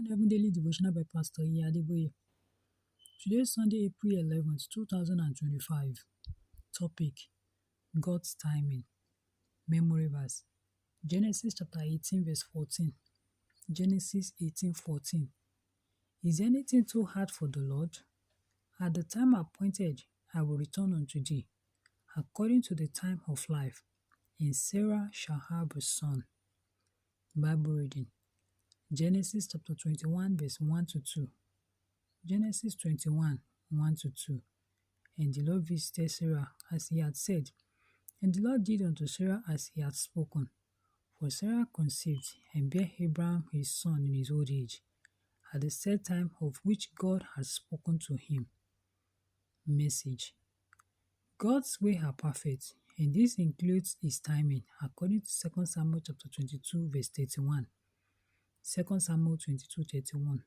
Heaven Daily Devotional by Pastor Adeboye. Today is Sunday, April 11th, 2025. Topic: God's timing. Memory verse: Genesis chapter 18, verse 14. Genesis 18:14. Is anything too hard for the Lord? At the time appointed, I will return unto thee, according to the time of life, and Sarah shall have a son. Bible reading: Genesis chapter 21, verse 1 to 2. Genesis 21, 1 to 2. And the Lord visited Sarah as he had said, and the Lord did unto Sarah as he had spoken. For Sarah conceived and bare Abraham his son in his old age, at the set time of which God had spoken to him. Message: God's ways are perfect, and this includes his timing, according to 2 Samuel chapter 22, verse 31. 2 Samuel 22:31.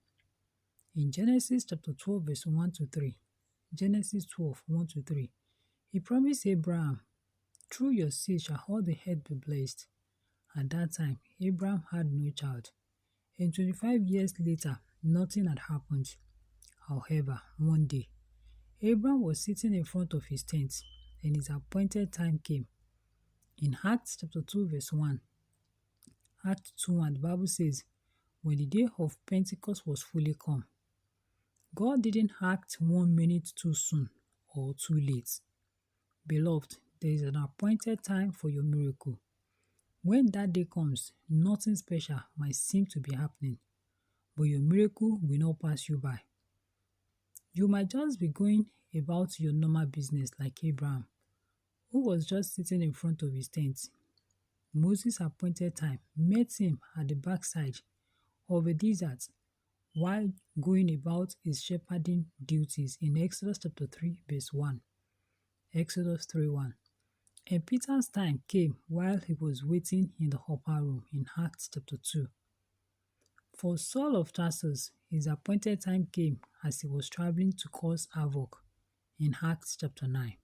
In Genesis chapter 12, verse 1 to 3. Genesis 12, 1 to 3. He promised Abraham, through your seed shall all the earth be blessed. At that time, Abraham had no child, and 25 years later, nothing had happened. However, one day, Abraham was sitting in front of his tent, and his appointed time came. In Acts chapter 2, verse 1, Acts 2, and the Bible says, when the day of Pentecost was fully come, God didn't act 1 minute too soon or too late. Beloved, there is an appointed time for your miracle. When that day comes, nothing special might seem to be happening, but your miracle will not pass you by. You might just be going about your normal business like Abraham, who was just sitting in front of his tent. Moses' appointed time met him at the backside of a desert while going about his shepherding duties in Exodus chapter 3, verse 1. Exodus 3:1. And Peter's time came while he was waiting in the upper room in Acts chapter 2. For Saul of Tarsus, his appointed time came as he was traveling to cause havoc in Acts chapter 9.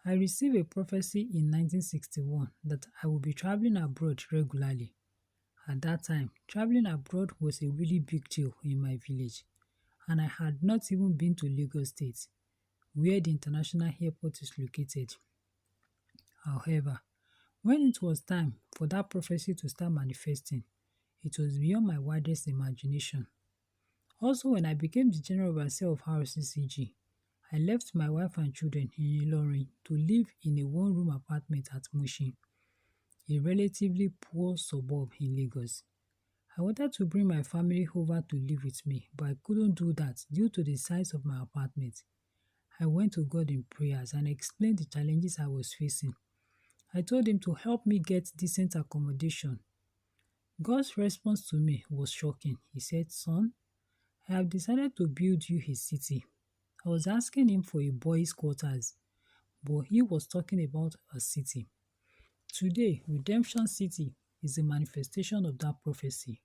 I received a prophecy in 1961 that I would be traveling abroad regularly. At that time, traveling abroad was a really big deal in my village, and I had not even been to Lagos State, where the international airport is located. However, when it was time for that prophecy to start manifesting, it was beyond my wildest imagination. Also, when I became the general overseer of RCCG, I left my wife and children in Ilorin to live in a one-room apartment at Mushin, a relatively poor suburb in Lagos. I wanted to bring my family over to live with me, but I couldn't do that due to the size of my apartment. I went to God in prayers and explained the challenges I was facing. I told him to help me get decent accommodation. God's response to me was shocking. He said, "Son, I have decided to build you a city." I was asking him for a boys' quarters, but he was talking about a city. Today, Redemption City is a manifestation of that prophecy.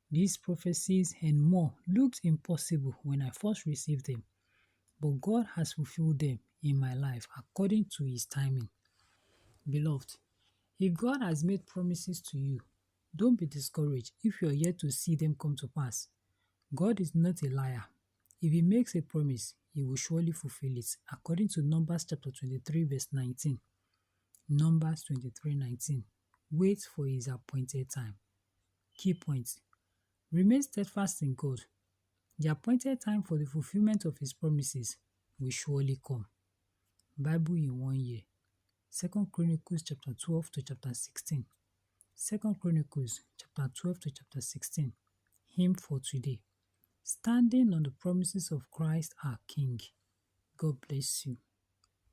These prophecies and more looked impossible when I first received them, but God has fulfilled them in my life according to his timing. Beloved, if God has made promises to you, don't be discouraged if you are yet to see them come to pass. God is not a liar. If he makes a promise, he will surely fulfill it, according to Numbers chapter 23, verse 19. Numbers 23:19. Wait for his appointed time. Key points: remain steadfast in God. The appointed time for the fulfillment of his promises will surely come. Bible in 1 year. 2 Chronicles chapter 12 to chapter 16. 2 Chronicles chapter 12 to chapter 16. Hymn for today: standing on the promises of Christ our King. God bless you.